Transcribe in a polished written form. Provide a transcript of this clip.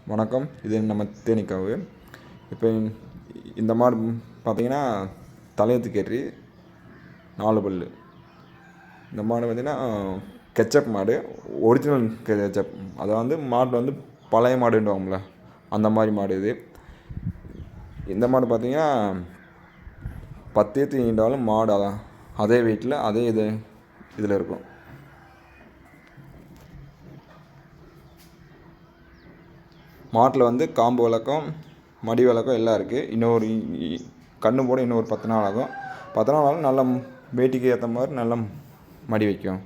வணக்கம். இது நம்ம தேனிக்காவு. இப்போ இந்த மாடு பார்த்தீங்கன்னா தலையத்து கேரி 4 பல்லு. இந்த மாடு பார்த்திங்கன்னா கெச்சப் மாடு, ஒரிஜினல் கெச்சப். அதை வந்து மாடு வந்து பழைய மாடுன்னுவாங்கள அந்த மாதிரி மாடு இது. இந்த மாடு பார்த்திங்கன்னா 10 ஏற்று ஈண்டாலும் மாடு அதான் அதே வெயிட்டில் அதே இதில் இருக்கும். மாட்டில் வந்து காம்பு விளக்கம், மடி விளக்கம் எல்லாம் இருக்குது. இன்னொரு கன்று போட இன்னொரு 10 நாள் ஆகும். 10 நாள் ஆகும். நல்லா வேட்டிக்கு ஏற்ற மாதிரி நல்லா மடி வைக்கும்.